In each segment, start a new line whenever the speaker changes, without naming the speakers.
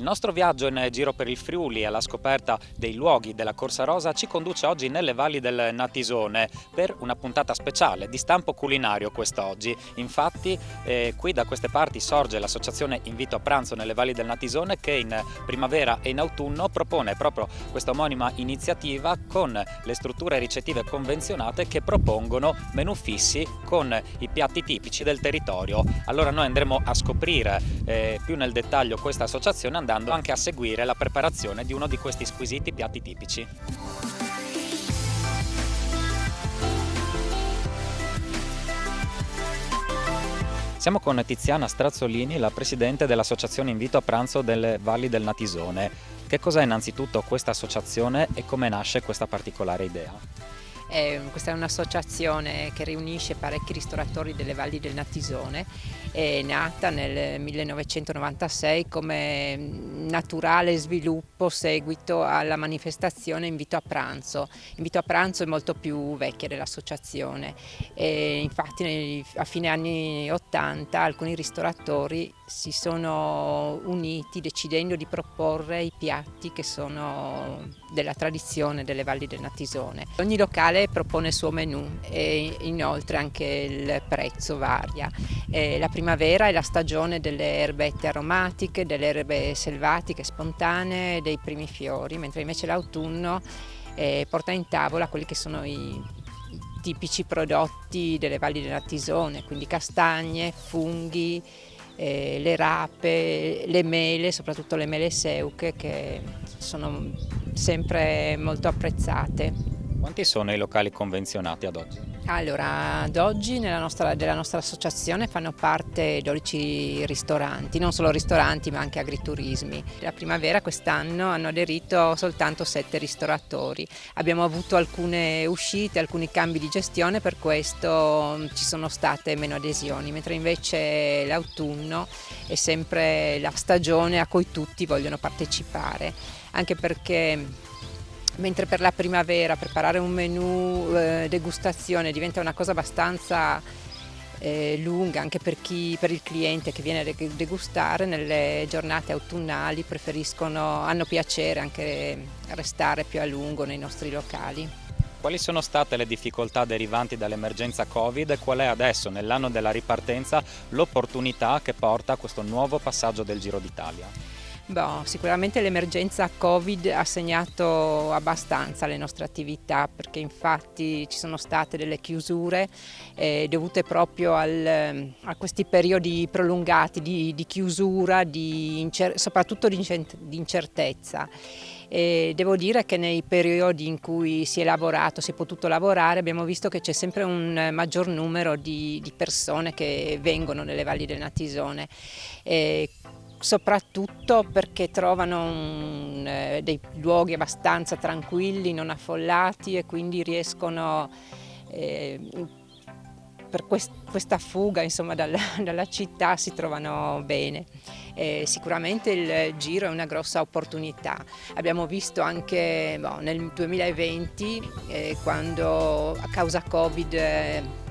Il nostro viaggio in giro per il Friuli alla scoperta dei luoghi della Corsa Rosa ci conduce oggi nelle valli del Natisone per una puntata speciale di stampo culinario quest'oggi. Infatti qui da queste parti sorge l'associazione Invito a Pranzo nelle valli del Natisone che in primavera e in autunno propone proprio questa omonima iniziativa con le strutture ricettive convenzionate che propongono menù fissi con i piatti tipici del territorio. Allora noi andremo a scoprire più nel dettaglio questa associazione andando anche a seguire la preparazione di uno di questi squisiti piatti tipici. Siamo con Tiziana Strazzolini, la presidente dell'associazione Invito a Pranzo delle Valli del Natisone. Che cos'è innanzitutto questa associazione e come nasce questa particolare idea?
Questa è un'associazione che riunisce parecchi ristoratori delle valli del Natisone, è nata nel 1996 come naturale sviluppo seguito alla manifestazione Invito a Pranzo. Invito a Pranzo è molto più vecchia dell'associazione e infatti a fine anni 80 alcuni ristoratori si sono uniti decidendo di proporre i piatti che sono della tradizione delle valli del Natisone. Ogni locale propone il suo menù e inoltre anche il prezzo varia. La primavera è la stagione delle erbette aromatiche, delle erbe selvatiche spontanee, dei primi fiori, mentre invece l'autunno porta in tavola quelli che sono i tipici prodotti delle valli del Natisone, quindi castagne, funghi, le rape, le mele, soprattutto le mele seuche che sono sempre molto apprezzate.
Quanti sono i locali convenzionati ad oggi?
Allora, ad oggi della nostra associazione fanno parte 12 ristoranti, non solo ristoranti ma anche agriturismi. La primavera quest'anno hanno aderito soltanto 7 ristoratori. Abbiamo avuto alcune uscite, alcuni cambi di gestione, per questo ci sono state meno adesioni, mentre invece l'autunno è sempre la stagione a cui tutti vogliono partecipare, anche perché mentre per la primavera preparare un menù degustazione diventa una cosa abbastanza lunga anche per il cliente che viene a degustare, nelle giornate autunnali hanno piacere anche restare più a lungo nei nostri locali.
Quali sono state le difficoltà derivanti dall'emergenza Covid e qual è adesso, nell'anno della ripartenza, l'opportunità che porta a questo nuovo passaggio del Giro d'Italia?
Sicuramente l'emergenza Covid ha segnato abbastanza le nostre attività, perché infatti ci sono state delle chiusure dovute proprio a questi periodi prolungati di chiusura, soprattutto di incertezza. E devo dire che nei periodi in cui si è potuto lavorare, abbiamo visto che c'è sempre un maggior numero di persone che vengono nelle valli del Natisone. Soprattutto perché trovano dei luoghi abbastanza tranquilli, non affollati, e quindi riescono per questa fuga insomma, dalla città si trovano bene. Sicuramente il Giro è una grossa opportunità. Abbiamo visto anche nel 2020 quando a causa Covid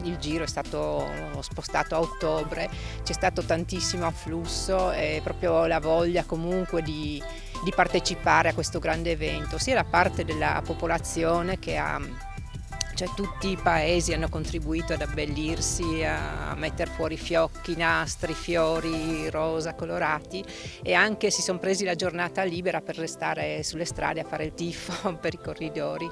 il Giro è stato spostato a ottobre, c'è stato tantissimo afflusso e proprio la voglia comunque di partecipare a questo grande evento, sia da parte della popolazione cioè tutti i paesi hanno contribuito ad abbellirsi, a mettere fuori fiocchi, nastri, fiori rosa colorati, e anche si sono presi la giornata libera per restare sulle strade a fare il tifo per i corridori.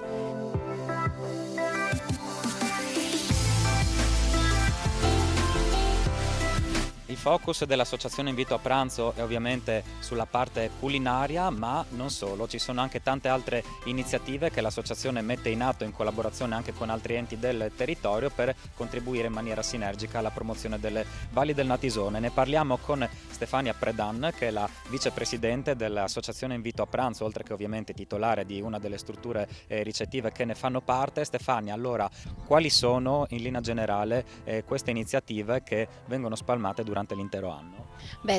Il focus dell'associazione Invito a Pranzo è ovviamente sulla parte culinaria, ma non solo, ci sono anche tante altre iniziative che l'associazione mette in atto in collaborazione anche con altri enti del territorio per contribuire in maniera sinergica alla promozione delle valli del Natisone. Ne parliamo con Stefania Predan, che è la vicepresidente dell'associazione Invito a Pranzo, oltre che ovviamente titolare di una delle strutture ricettive che ne fanno parte. Stefania, allora, quali sono in linea generale queste iniziative che vengono spalmate durante l'intero anno?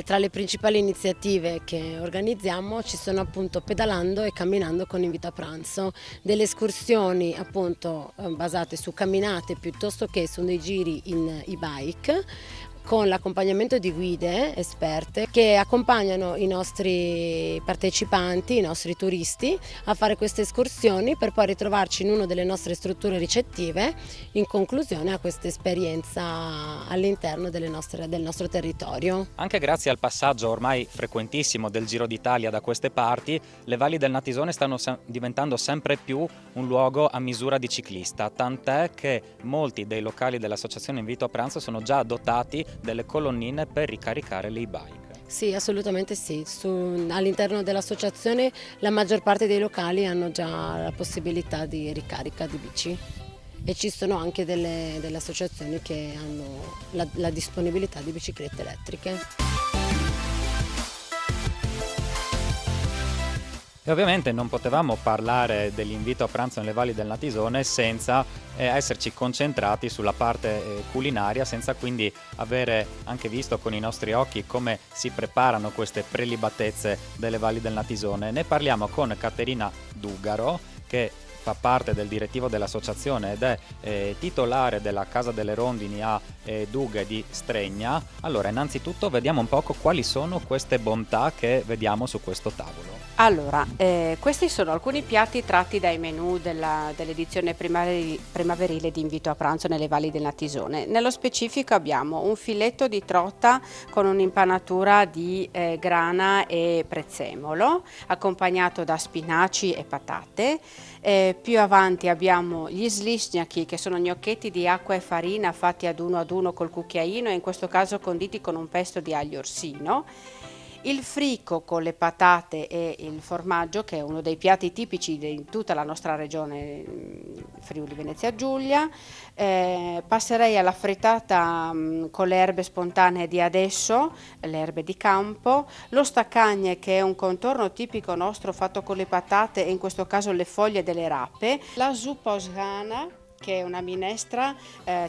Tra le principali iniziative che organizziamo ci sono appunto Pedalando e Camminando con Invito a Pranzo, delle escursioni appunto basate su camminate piuttosto che su dei giri in e-bike, con l'accompagnamento di guide esperte che accompagnano i nostri partecipanti, i nostri turisti a fare queste escursioni per poi ritrovarci in una delle nostre strutture ricettive in conclusione a questa esperienza all'interno del nostro territorio.
Anche grazie al passaggio ormai frequentissimo del Giro d'Italia da queste parti, le valli del Natisone stanno diventando sempre più un luogo a misura di ciclista, tant'è che molti dei locali dell'associazione Invito a Pranzo sono già dotati delle colonnine per ricaricare le e-bike.
Sì, assolutamente sì. All'interno dell'associazione la maggior parte dei locali hanno già la possibilità di ricarica di bici e ci sono anche delle associazioni che hanno la disponibilità di biciclette elettriche.
E ovviamente non potevamo parlare dell'invito a pranzo nelle valli del Natisone senza esserci concentrati sulla parte culinaria, senza quindi avere anche visto con i nostri occhi come si preparano queste prelibatezze delle valli del Natisone. Ne parliamo con Caterina Dugaro, che fa parte del direttivo dell'associazione ed è titolare della Casa delle Rondini a Dughe di Stregna. Allora, innanzitutto vediamo un poco quali sono queste bontà che vediamo su questo tavolo.
Allora, questi sono alcuni piatti tratti dai menù dell'edizione primaverile di Invito a Pranzo nelle valli del Natisone. Nello specifico abbiamo un filetto di trota con un'impanatura di grana e prezzemolo, accompagnato da spinaci e patate. Più avanti abbiamo gli slischniaki, che sono gnocchetti di acqua e farina fatti ad uno col cucchiaino e in questo caso conditi con un pesto di aglio orsino. Il frico con le patate e il formaggio, che è uno dei piatti tipici di tutta la nostra regione Friuli Venezia Giulia. Passerei alla frittata con le erbe spontanee di adesso, le erbe di campo, lo staccagne, che è un contorno tipico nostro fatto con le patate e in questo caso le foglie delle rape, la zuppa osgana, che è una minestra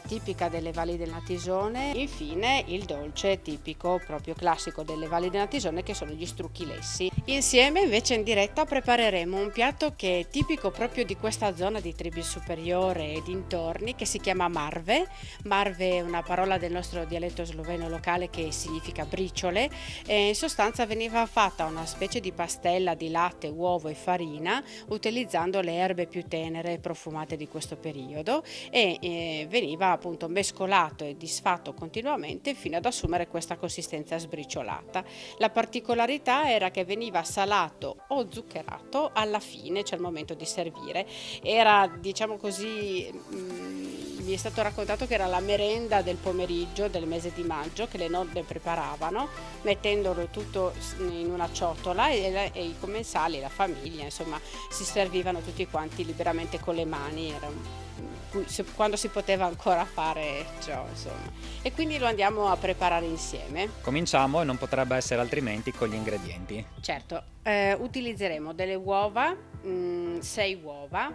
tipica delle valli del Natisone. Infine il dolce tipico proprio classico delle valli del Natisone, che sono gli strucchi lessi. Insieme invece in diretta prepareremo un piatto che è tipico proprio di questa zona di Tribil Superiore e dintorni, che si chiama marve. Marve è una parola del nostro dialetto sloveno locale che significa briciole e in sostanza veniva fatta una specie di pastella di latte, uovo e farina utilizzando le erbe più tenere e profumate di questo periodo. E veniva appunto mescolato e disfatto continuamente fino ad assumere questa consistenza sbriciolata. La particolarità era che veniva salato o zuccherato alla fine, cioè al momento di servire. Era, diciamo così, mi è stato raccontato che era la merenda del pomeriggio del mese di maggio che le nonne preparavano, mettendolo tutto in una ciotola e i commensali, la famiglia, insomma, si servivano tutti quanti liberamente con le mani. Quando si poteva ancora fare ciò, insomma. E quindi lo andiamo a preparare insieme.
Cominciamo, e non potrebbe essere altrimenti, con gli ingredienti.
Certo, utilizzeremo delle uova, 6 uova,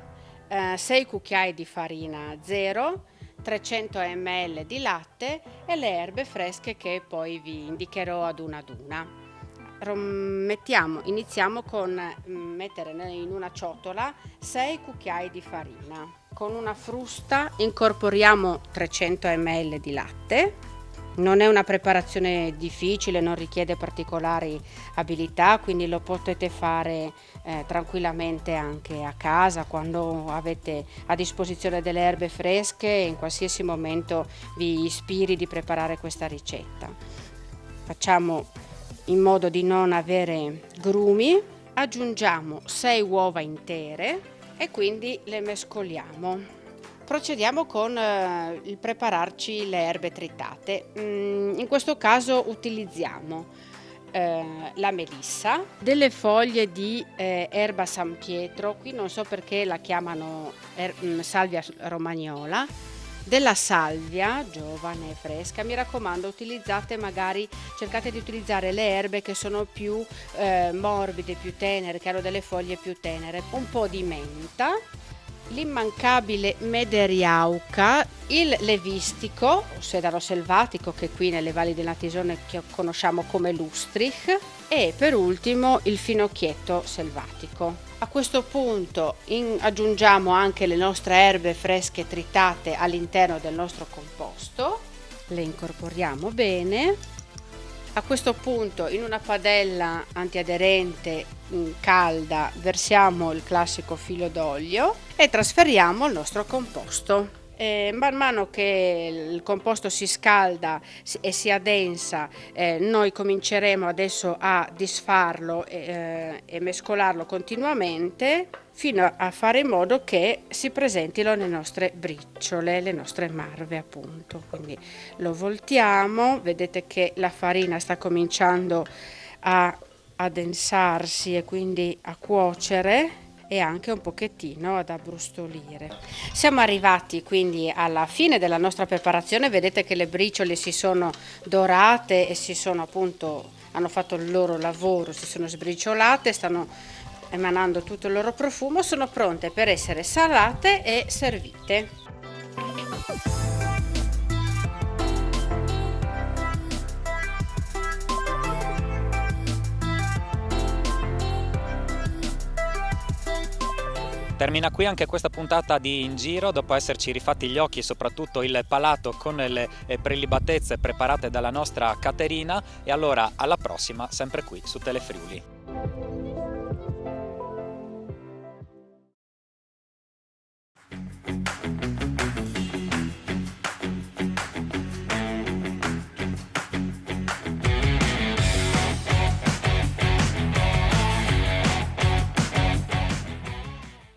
6 cucchiai di farina zero, 300 ml di latte e le erbe fresche che poi vi indicherò ad una. Iniziamo con mettere in una ciotola 6 cucchiai di farina. Con una frusta incorporiamo 300 ml di latte. Non è una preparazione difficile, non richiede particolari abilità, quindi lo potete fare tranquillamente anche a casa quando avete a disposizione delle erbe fresche e in qualsiasi momento vi ispiri di preparare questa ricetta. Facciamo in modo di non avere grumi, aggiungiamo 6 uova intere e quindi le mescoliamo. Procediamo con il prepararci le erbe tritate. In questo caso utilizziamo la melissa, delle foglie di erba San Pietro, qui non so perché la chiamano salvia romagnola, della salvia giovane e fresca. Mi raccomando, cercate di utilizzare le erbe che sono più morbide, più tenere, che hanno delle foglie più tenere. Un po' di menta, l'immancabile mederiauca, il levistico, o sedano selvatico, che qui nelle valli del Natisone conosciamo come lustrich, e per ultimo il finocchietto selvatico. A questo punto aggiungiamo anche le nostre erbe fresche tritate all'interno del nostro composto Le incorporiamo bene. A questo punto in una padella antiaderente calda versiamo il classico filo d'olio e trasferiamo il nostro composto. Man mano che il composto si scalda e si addensa, noi cominceremo adesso a disfarlo e mescolarlo continuamente fino a fare in modo che si presentino le nostre briciole, le nostre marve appunto. Quindi lo voltiamo, vedete che la farina sta cominciando a addensarsi e quindi a cuocere e anche un pochettino ad abbrustolire. Siamo arrivati quindi alla fine della nostra preparazione, vedete che le briciole si sono dorate e hanno fatto il loro lavoro, si sono sbriciolate, stanno emanando tutto il loro profumo, sono pronte per essere salate e servite.
Termina qui anche questa puntata di In Giro, dopo esserci rifatti gli occhi e soprattutto il palato con le prelibatezze preparate dalla nostra Caterina. E allora alla prossima, sempre qui su Telefriuli.